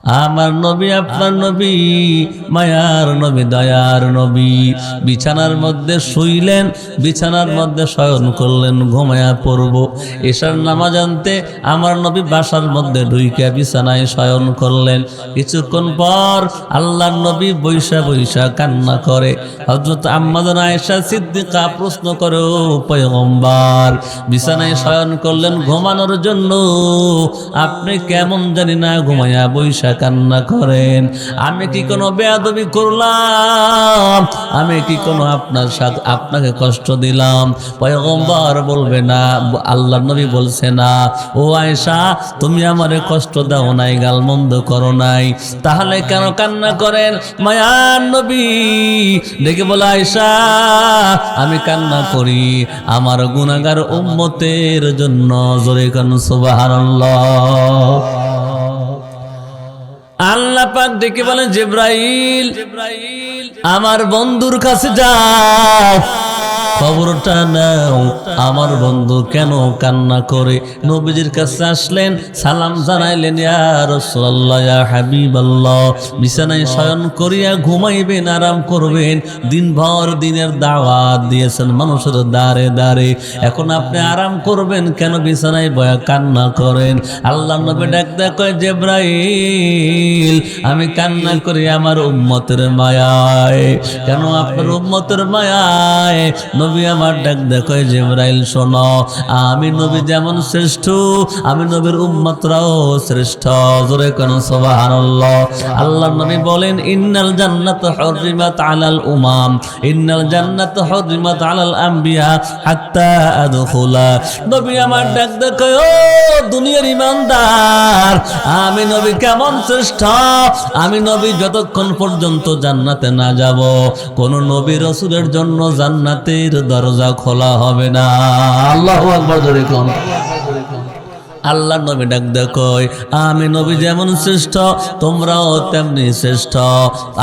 আমার নবী আপনার নবী, মায়ার নবী, দয়ার নবী। বিছানার মধ্যে শুইলেন, বিছানার মধ্যে শয়ন করলেন, ঘুমায়া পড়ব। এশার নামাজ আনতে আমার নবী বাসার মধ্যে ঢুইকা বিছানায় শয়ন করলেন। কিছুক্ষণ পর আল্লাহর নবী বৈশা বৈশা কান্না করে। হযরত আম্মা জান আয়েশা সিদ্দিকা প্রশ্ন করে, ও পয়গম্বর, বিছানায় শয়ন করলেন ঘুমানোর জন্য, আপনি কেমন জানি না ঘুমায়া বৈশা কান্না করেন? আমি কি কোনো বেয়াদবি করলাম? আমি কি কোনো আপনাকে কষ্ট দিলাম? পয়গম্বর বলবে না, আল্লাহর নবী বলছে না, ও আয়েশা তুমি আমারে কষ্ট দাও নাই, গালমন্দ করো নাই, তাহলে কেন কান্না করেন? মায়ার নবী দেখে বলে, আয়েশা আমি কান্না করি আমার গুনাহগার উম্মতের জন্য। জোরে কান সুবহানাল্লাহ। আল্লাহ পাক ডেকে বলেন, জিবরাইল আমার বন্ধুর কাছে যাও, খবরটা নাও আমার বন্ধু কেন কান্না করে। নবীজির কাছে আসলেন, সালাম জানাইলেন, ইয়া রাসূলুল্লাহ, ইয়া হাবিবাল্লাহ, বিছানায় শয়ন করিয়া ঘুমাইবেন, আরাম করবেন, দিনভর দিনের দাওয়াত দিয়েছেন মানুষের দ্বারে দ্বারে, এখন আপনি আরাম করবেন কেন বিছানায় বয়া কান্না করেন? আল্লাহর নবী ডাক দেয়া কয়, জিবরাইল আমি কান্না করি আমার উম্মতের মায়ায়। কেন আপনার উম্মতের মায়ায়? নবী আমার ডাক দেখো, জিবরাইল শোনো, আমি নবী যেমন শ্রেষ্ঠ, আমি নবীর উম্মতরাও শ্রেষ্ঠ। জোরে কোন সুবহানাল্লাহ। আল্লাহর নবী বলেন, ইন্নাল জান্নাত হুররিমাত আলাল উমাম, ইন্নাল জান্নাত হুররিমাত আলাল আম্বিয়া হাত্তা আদখুলা। নবী আমার ডাক দেখো, ও দুনিয়ার ইমানদার, আমি নবী কেমন শ্রেষ্ঠ? আমি নবী যতক্ষণ পর্যন্ত জান্নাতে না যাব, কোন নবী রাসূলের জন্য জান্নাতের দরজা খোলা হবে না। আল্লাহু আকবার জোরে কোন। আল্লাহ নবী ডাক দেখো, আমি নবী যেমন শ্রেষ্ঠ তোমরাও তেমনি শ্রেষ্ঠ,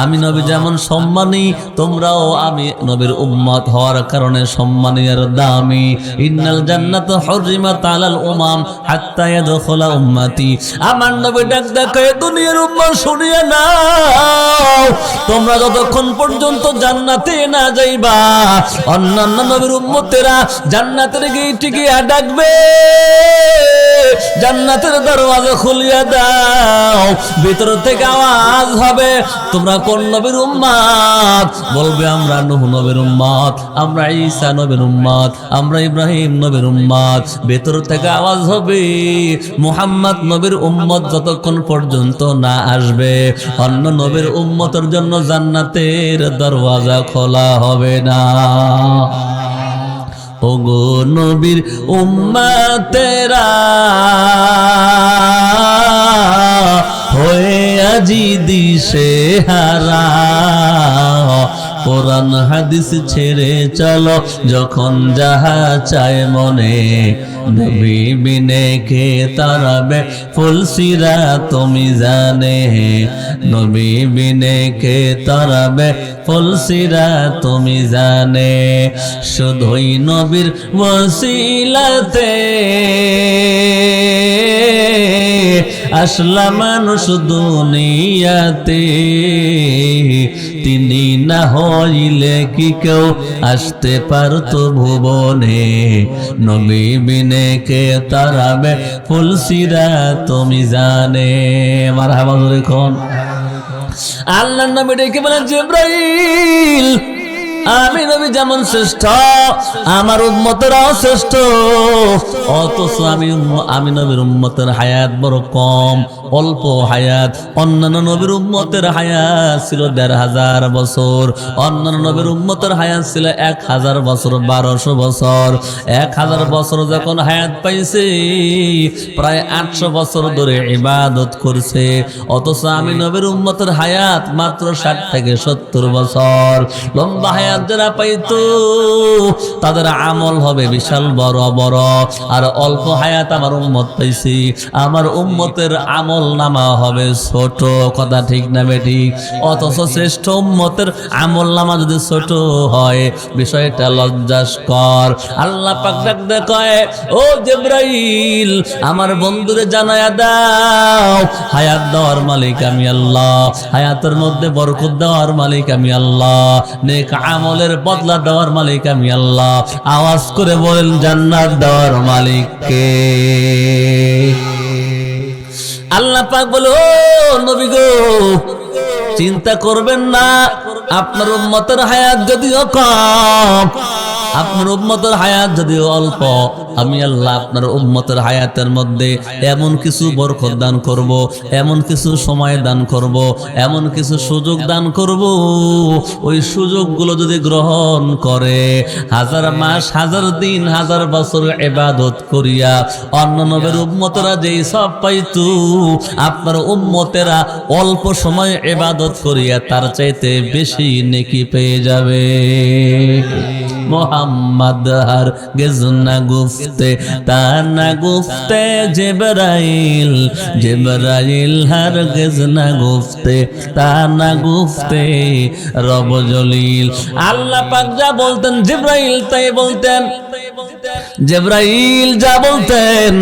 আমি নবী যেমন সম্মানী তোমরাও আমি নবীর উম্মত হওয়ার কারণে সম্মানী আর দামি। ইন্নাল জান্নাত হুররিমাত আলাল উমাম হাত্তা ইয়াদখুলা উম্মতি। আমার নবী ডাক দেখো, দুনিয়ার উম্মত শুনিয়া নাও, তোমরা যতক্ষণ পর্যন্ত জান্নাতে না যাইবা, অন্যান্য নবীর উম্মতেরা জান্নাতের গেটে গিয়া ডাকবে, জান্নাতের দরওয়াজা খুলিয়া দাও। ভিতর থেকে আওয়াজ হবে, তোমরা কোন নবীর উম্মত? বলবে আমরা নূহ নবীর উম্মত, আমরা ঈসা নবীর উম্মত, আমরা ইব্রাহিম নবীর উম্মত। ভিতর থেকে আওয়াজ হবে, মুহাম্মদ নবীর উম্মত যতক্ষণ পর্যন্ত না আসবে, অন্য নবীর উম্মতের জন্য জান্নাতের দরওয়াজা খোলা হবে না। ওগো নবীর উম্মতেরা হয়ে আজি দিশে হারা, কোরআন হাদিস ছেড়ে চলো যখন যাহা চায় মনে, নবী বিনে কে তারাবে ফুলসিরা তুমি জানে, নবী বিনে কে তারাবে ফুলসিরা তুমি জানে। শুধুই নবীর ওসিলাতে আসলা মানুষ দুনিয়াতে, তিনি না হইলে কি কেউ আসতে পারতো ভুবনে, নবী বিনে কে তারাবে ফুলসিরা তুমি জানে। মারহাবা জোরে কোন। আল্লাহর নবী ডেকে বলেন, জিবরাইল আমি নবী যেমন শ্রেষ্ঠ আমার উম্মতেরাও শ্রেষ্ঠ, অথচ আমি নবীর উম্মতের হায়াত বড় কম, অল্প হায়াত। অন্যান্য নবীর উম্মতের হায়াত ছিল ১৫০০ বছর, অন্যান্য নবীর উম্মতের হায়াত ছিল ১০০০ বছর, ১২০০ বছর। ১০০০ বছর যখন হায়াত পাইছে, প্রায় ৮০০ বছর ধরে ইবাদত করছে, অথচ আমি নবীর উম্মতের হায়াত মাত্র ৬০ থেকে ৭০ বছর। লম্বা হায়াত যারা পাইতো তাদের আমল হবে বিশাল বড় বড়, আর অল্প হায়াত আমার উম্মত পাইছি, আমার উম্মতের আমল আমল নামা হবে ছোট। কথা ঠিক না বেঠিক? অথচ শ্রেষ্ঠ উম্মতের আমল নামা যদি ছোট হয়, বিষয়টা লজ্জাস্কর। আল্লাহ পাক ডাক দিয়ে কয়, ও জিবরাইল, আমার বন্ধুরে জানায়া দাও, হায়াত দেওয়ার মালিক আমি আল্লাহ, হায়াতের মধ্যে বরকত দেওয়ার মালিক আমি আল্লাহ, নেক আমলের বদলা দেওয়ার মালিক আমি আল্লাহ। আওয়াজ করে বলেন, জান্নাত দেওয়ার মালিক কে? আল্লাহ পাক বলে, ও নবী গো, চিন্তা করবেন না, আপনার উম্মতের হায়াত যদিও কম, আপনার উম্মতের হায়াত যদিও অল্প, আমি আল্লাহ আপনার উম্মতের হায়াতের মধ্যে এমন কিছু বরকত দান করব, এমন কিছু সময় দান করব, এমন কিছু সুযোগ দান করব, ওই সুযোগগুলো যদি গ্রহণ করে হাজার মাস, হাজার দিন, হাজার বছর ইবাদত করিয়া অন্য নবীর উম্মতেরা যেই সব পাইতো, আপনার উম্মতেরা অল্প সময় ইবাদত করিয়া তার চাইতে বেশি নেকি পেয়ে যাবে। মোহাম্মদ হর গেজ না গুফতে তা না গুফতে জিবরাইল, জিবরাইল হর গেজ না গুফতে তা না গুফতে রব জলিল। আল্লাহ পাক যা বলতেন জিবরাইল তাই বলতেন, জিবরাইল যা বলতেন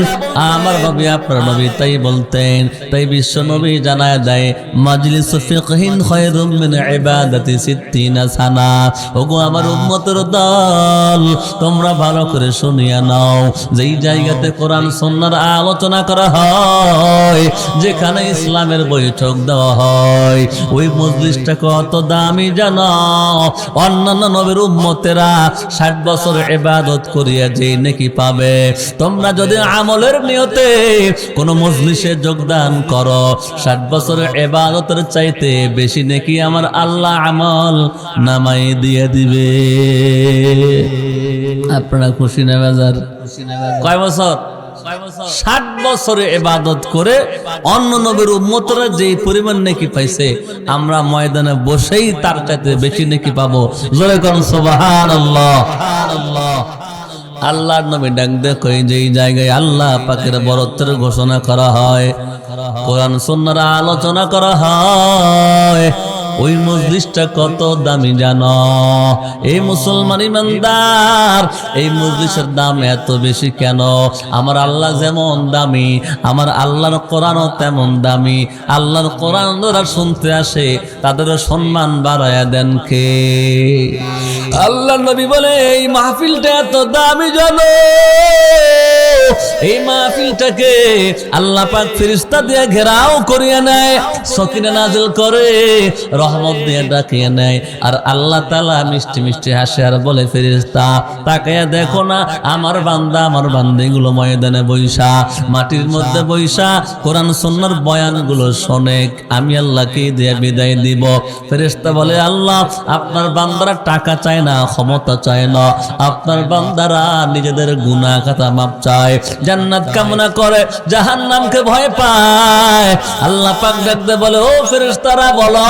আমার নবী আপনার নবী তাই বলতেন। তাই বিশ্ব নবী জানায় দেয়, মাজলিস ফিকহিন খায়রুম মিন ইবাদাতি 60 সানা। ওগো আমার উম্মতের দল, তোমরা ভালো করে শুনিয়া নাও, যেই জায়গাতে কোরআন সুন্নাহর আলোচনা করা হয়, যেখানে ইসলামের বৈঠক দেওয়া হয়, ওই মজলিসটা কত দামি জানো? অন্যান্য নবীর উম্মতেরা 60 বছর ইবাদত করিয়া যে নেকি পাবে, তোমরা যদি আমলের নিয়তে কোন মজলিসে যোগদান করো, 60 বছরের ইবাদতের চাইতে বেশি নেকি আমার আল্লাহ আমল নামাই দিয়ে দিবে। আপনারা খুশি না বাজার? কয় বছর? 60 বছরে ইবাদত করে অন্য নবীর উম্মতরা যে পরিমাণ নেকি পাইছে, আমরা ময়দানে বসেই তার চাইতে বেশি নেকি পাবো। জোরে কোন সুবহানাল্লাহ। আল্লাহর নবী ডাক দেখো, যেই জায়গায় আল্লাহ পাকের বরত্বের ঘোষণা করা হয়, কোরআন সুন্নাহর আলোচনা করা হয়, ওই মজলিসটা কত দামি জানো? এই মুসলমান ইমানদার, এই মজলিসের দাম এত বেশি কেন? আমার আল্লাহ যেমন দামি, আমার আল্লাহর কোরআনও তেমন দামি। আল্লাহর কোরআন যারা শুনতে আসে তাদের সম্মান বাড়ায়া দেন কে? আল্লাহর নবী বলে, এই মাহফিলটা এত দামি জানো? এই মাহফিলটাকে আল্লাহ পাক ফেরেশতা দিয়ে ঘেরাও করিয়া নেয়, সকিনা নাজিল করে, রহমত দিয়ে ডাকিয়ে নেয়, আর আল্লাহ তাআলা মিষ্টি মিষ্টি হাসে আর বলে, ফেরেশতা তাকায়া দেখো না, আমার বান্দা আমার বান্দিগুলো ময়দানে বৈশা, মাটির মধ্যে বৈশা কোরআন সুন্নাহর বয়ানগুলো শোনে, আমি আল্লাহকে দিয়ে বিদায় দিব। ফেরেশতা বলে, আল্লাহ আপনার বান্দারা টাকা চায় না, ক্ষমতা চায় না, আপনার বান্দারা নিজেদের গুনাহ খাতা মাপ চায়, জান্নাত কামনা করে, জাহান্নামকে ভয় পায়। আল্লাহ পাক ডাকতে বলে, ও ফেরেশতারা বলো,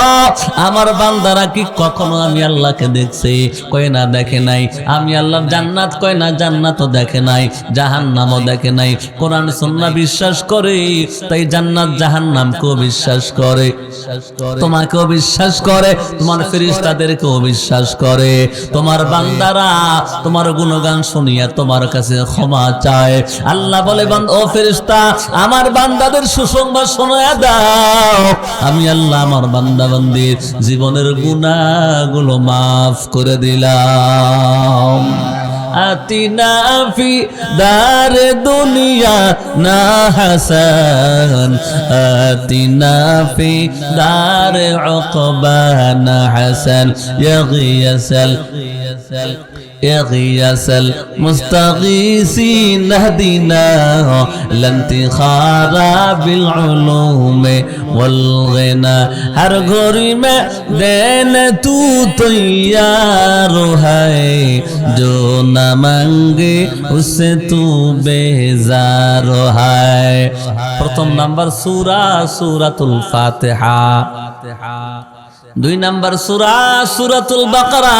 আমার বান্দারা কি কখনো আমি আল্লাহকে দেখছে? কয় না, দেখে নাই। আমি আল্লাহর জান্নাত? কয় না, জান্নাতও দেখে নাই, জাহান্নামও দেখে নাই। কোরআন সুন্নাহ বিশ্বাস করে, তাই জান্নাত জাহান্নামকেও বিশ্বাস করে, তোমাকেও বিশ্বাস করে, তোমার ফেরেশতাদেরকেও বিশ্বাস করে। তোমার বান্দারা তোমার গুণগান শুনিয়া তোমার কাছে ক্ষমা চায়। আল্লাহ বলে, ও ফেরেশতা, আমার বান্দাদের সুসংবাদ শোনায়া দাও, আমি আল্লাহ আমার বান্দা বান্দির জীবনের গুনাহগুলো মাফ করে দিলাম। আতিনা ফি দারে দুনিয়া না হাসান, আতিনা ফি দারে উকবা না হাসান, ইয়া গিয়াসাল يا غياث المستغيثين اهدنا لانتخار بالعلوم والغنى ہر گھڑی میں دینے تو تیار ہے جو نہ مانگے اس سے تو بیزار ہے প্রথম নাম্বার সূরা সূরাতুল ফাতিহা 2 নাম্বার সূরা সূরাতুল বাকারা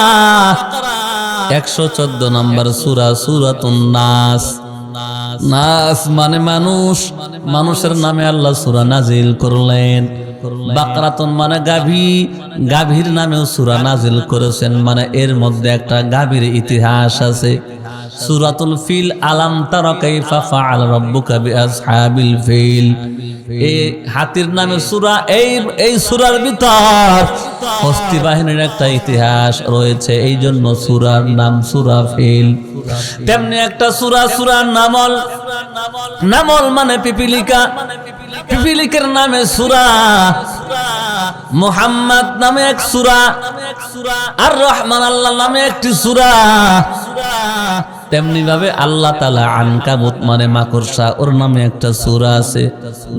114 নম্বর সূরা সূরাতুন নাস নাস মানে মানুষ, মানুষের নামে আল্লাহ সূরা নাজিল করলেন। বাকরাতুন মানে গাভী, গাভীর নামেও সূরা নাজিল করেছেন, মানে এর মধ্যে একটা গাভীর ইতিহাস আছে। সূরাতুল ফিল, আলাম তারা কাইফা ফাআল রাব্বুকা বিআসহাবিল ফিল, এই হাতির নামে সূরা। এই সূরার ভিতর হস্তি বাহিনীর একটা ইতিহাস রয়েছে, এই জন্য সূরার নাম সূরা ফিল। তেমনি একটা সূরার নামল, নামল মানে পিপিলিকা, পিপিলিকার নামে সূরা। মুহাম্মদ নামে এক সূরা, আর রহমান আল্লাহ নামে একটি সূরা। তেমনি ভাবে আল্লাহ তাআলা আনকাবুত মানে মাকড়সা, ওর নামে একটা সূরা আছে।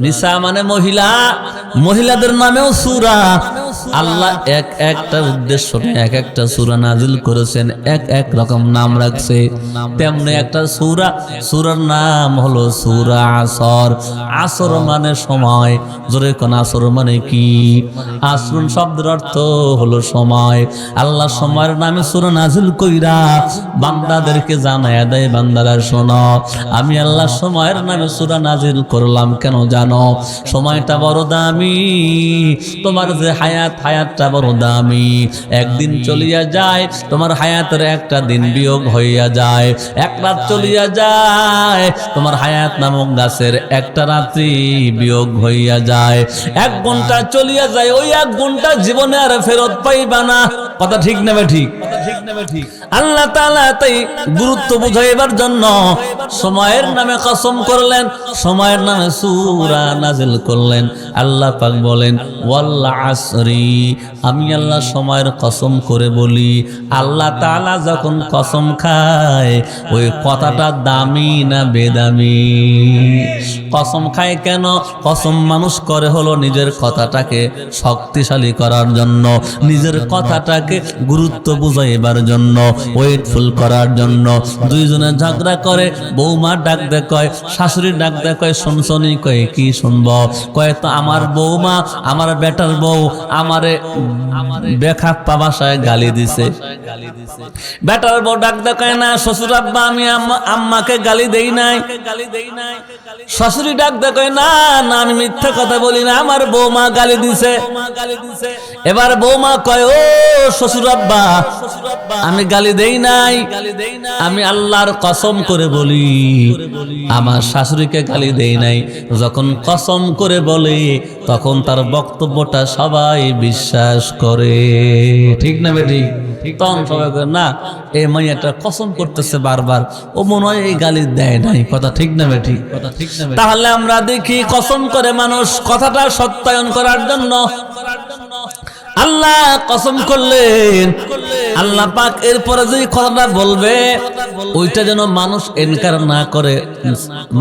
নিসা মানে মহিলা, মহিলাদের নামেও সূরা। আল্লাহ একটা উদ্দেশ্য এক একটা সূরা নাজিল করেছেন, এক রকম নাম রাখছে। তেমনি একটা সূরার নাম হলো সূরা আসর। আসর মানে সময়, জোরে কোন আসর মানে কি? আসরুন শব্দের অর্থ হলো সময়। আল্লাহ সময়ের নামে সূরা নাজিল কইরা বান্দাদেরকে জানায়া দেয়, বান্দারা শোনো, আমি আল্লাহ সময়ের নামে সূরা নাজিল করলাম। কেন জানো? সময়টা বড় দামি, তোমার যে হায়াতটা বড় দামি। একদিন চলিয়া যায়, তোমার হায়াতের একটা দিন বিয়োগ হইয়া যায়। এক রাত চলিয়া যায়, তোমার হায়াত নামক গাছের একটা রাত্রি বিয়োগ হইয়া যায়। 1 ঘন্টা চলিয়া যায়, ওই 1 ঘন্টা জীবনে আর ফেরত পাইবা না। কথা ঠিক না ঠিক? আল্লাহ তাআলা তাই গুরুত্ব বুঝাইবার জন্য সময়ের নামে কসম করলেন, সময়ের নামে সূরা নাজিল করলেন। আল্লাহ পাক বলেন ওয়াল আসরি, আমি আল্লাহ সময়ের কসম করে বলি। আল্লাহ তাআলা যখন কসম খায়, ওই কথাটা দামি না বেদামি? কসম খায় কেন? কসম মানুষ করে হলো নিজের কথাটাকে শক্তিশালী করার জন্য, নিজের কথাটাকে গুরুত্ব বুঝাইবার জন্য, ওয়েটফুল করার জন্য। দুইজনে ঝগড়া করে, বৌমা ডাক দে কয়, শাশুড়ি ডাক দে কয়, শুনছনি? কয় কি শুনব? কয় তো আমার বৌমা, আমার বেটার বউ আমারে বেখাপ্পা ভাষায় গালি দিছে। বেটার বউ ডাক দে কয়, না শ্বশুর আব্বা, আমি আম্মাকে গালি দেই নাই। শাশুড়ি ডাক দে কয়, না না আমি মিথ্যা কথা বলি না, আমার বৌমা গালি দিছে। এবার বৌমা কয়, ও শ্বশুর আব্বা, আমি গালি দেই নাই, আমি আল্লাহর কসম করে বলি আমার শাশুড়িকে গালি দেই নাই। যখন কসম করে বলে, তখন তার বক্তব্যটা সবাই বিশ্বাস করে। ঠিক না বেটি? তখন সবাই করে, না এই মাইয়াটা কসম করতেছে বারবার, ও মনে হয় এই গালি দেয় নাই। কথা ঠিক না বেটি? তাহলে আমরা দেখি কসম করে মানুষ কথাটা সত্যায়ন করার জন্য আল্লাহ কসম করলেন। আল্লাহ পাক এরপরে যে কথাটা বলবে, ওইটা যেন মানুষ এনকার না করে,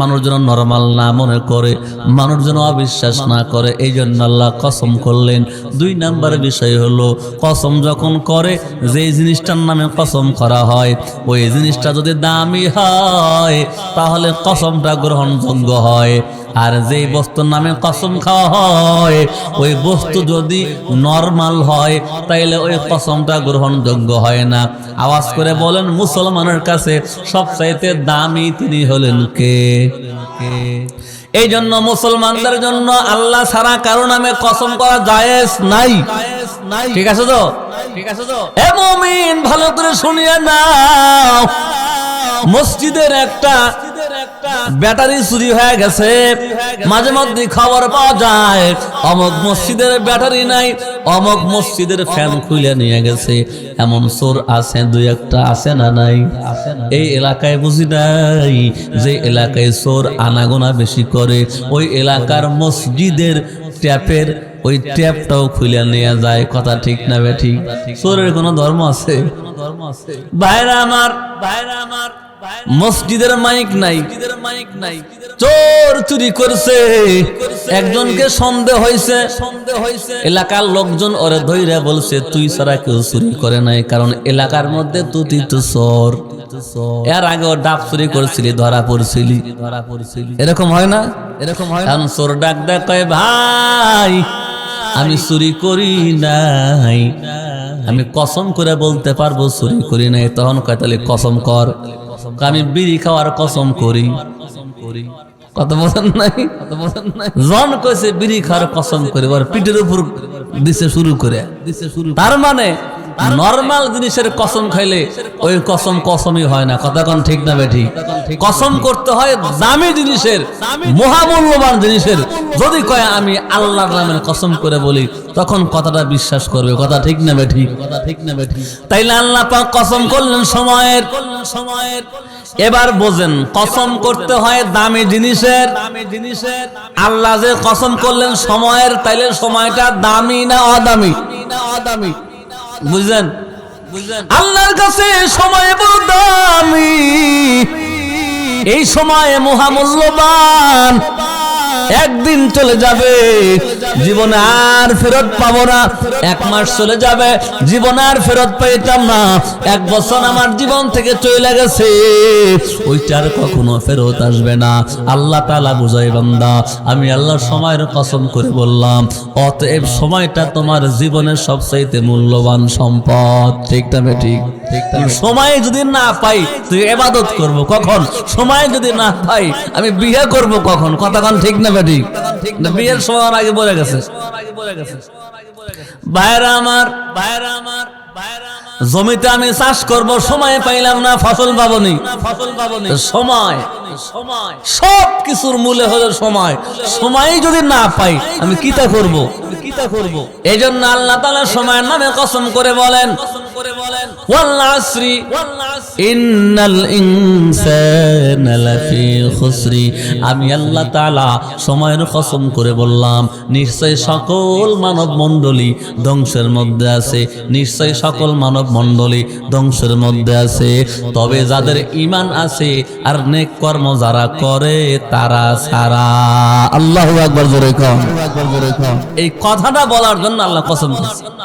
মানুষ যেন নরমাল না মনে করে, মানুষ যেন অবিশ্বাস না করে, এই জন্য আল্লাহ কসম করলেন। 2 নাম্বার বিষয় হলো, কসম যখন করে, যে জিনিসটার নামে কসম করা হয়, ওই জিনিসটা যদি দামি হয়, তাহলে কসমটা গ্রহণযোগ্য হয়। আর যে বস্তুর নামে কসম খাওয়া হয়, ওই বস্তু যদি নরমাল হয়, তাইলে ওই কসমটা গ্রহণযোগ্য হয় না। আওয়াজ করে বলেন, মুসলমানের কাছে সবচাইতে দামি তিনি হলেন কে? এই জন্য মুসলমানদের জন্য আল্লাহ ছাড়া কারো নামে কসম করা জায়েজ নাই। ঠিক আছে তো? এ মুমিন, ভালো করে শুনিয়ে নাও। মসজিদের একটা ব্যাটারি চুরি হয়ে গেছে। মাঝে মধ্যে খবর পাওয়া যায়, অমুক মসজিদের ব্যাটারি নাই, অমুক মসজিদের ফ্যান খুলে নিয়ে গেছে। এমন চোর আছে, 2-1টা আছে না নাই? এই এলাকায় বুঝি নাই, যে এলাকায় চোর আনাগোনা বেশি করে, ওই এলাকার মসজিদের ট্যাপের ওই ট্যাপটাও খুলে নিয়ে যায়। কথা ঠিক না বেঠি? চোরের কোনো ধর্ম আছে? ভাইরা আমার, মসজিদের মাইক নাই, চোর চুরি করছে, একজনকে সন্দেহ হয়েছে, এলাকার লোকজন ওরে ধইরা বলছে, তুই ছাড়া কেউ চুরি করে নাই, কারণ এলাকার মধ্যে তুই তো চোর। এর আগে ডাব চুরি করছিলি, ধরা পড়ছিলি। এরকম হয় না? কারণ চোর ডাক দেয়, কয় ভাই আমি চুরি করি নাই, আমি কসম করে বলতে পারবো চুরি করি নাই। তখন কয়, তাহলে কসম কর। আমি বিড়ি খাওয়ার কসম করি। কত বোঝেন নাই? জন কইছে বিড়ি খাওয়ার কসম করে ওর পিঠের উপর দিছে শুরু করে। তার মানে নরমাল জিনিসের কসম খাইলে ওই কসম কসমই হয় না। কথা কোন ঠিক না বেঠি? কসম করতে হয় দামি জিনিসের, মহামূল্যবান জিনিসের। যদি কয় আমি আল্লাহর নামে কসম করে বলি, তখন কথাটা বিশ্বাস করবে। কথা ঠিক না বেঠি? তাইলে আল্লাহ পাক কসম করলেন সময়ের। এবার বোঝেন, কসম করতে হয় দামি জিনিসের। আল্লাহ যে কসম করলেন সময়ের, তাইলে সময়টা দামি না অদামি? বুঝলেন? আল্লাহর কাছে সময় বড় দামি, এই সময় মহামূল্যবান। একদিন চলে যাবে, জীবনে আর ফেরত পাবো না। 1 মাস চলে যাবে, জীবনে আর ফেরত পাইতাম না। 1 বছর আমার জীবন থেকে চলে গেছে, ওইটার কখনো ফেরত আসবে না। আল্লাহ তাআলা বুঝাই, বান্দা আমি আল্লাহর সময়ের কসম করে বললাম, অতএব সময়টা তোমার জীবনের সবচাইতে মূল্যবান সম্পদ। ঠিক না ঠিক? সময় যদি না পাই তুই ইবাদত করব কখন? সময় যদি না পাই আমি বিয়ে করব কখন? কথা কোন ঠিক না বেটি? বিয়ের সময় আগে বলে গেছে। ভাইরা আমার, জমিতে আমি চাষ করব, সময় পাইলাম না, ফসল পাবনি। সময় সব কিছুর মূলে হলো সময়। সময় যদি না পাই আমি কিতা করব? এই জন্য আল্লাহ তাআলা সময়ের নামে কসম করে বলেন, ওয়াল আসরি ইন্নাল ইনসানা লাফি খুসরি। আমি আল্লাহ তাআলা সময়ের কসম করে বললাম, নিশ্চয় সকল মানব মণ্ডলী ধ্বংসের মধ্যে আছে। নিশ্চয় সকল মানব মণ্ডলী ধ্বংসের মধ্যে আছে, তবে যাদের ঈমান আছে আর নেক কর্ম যারা করে তারা ছাড়া। আল্লাহু আকবার, জোরে কও। এই কথাটা বলার জন্য আল্লাহ কসম করেছে।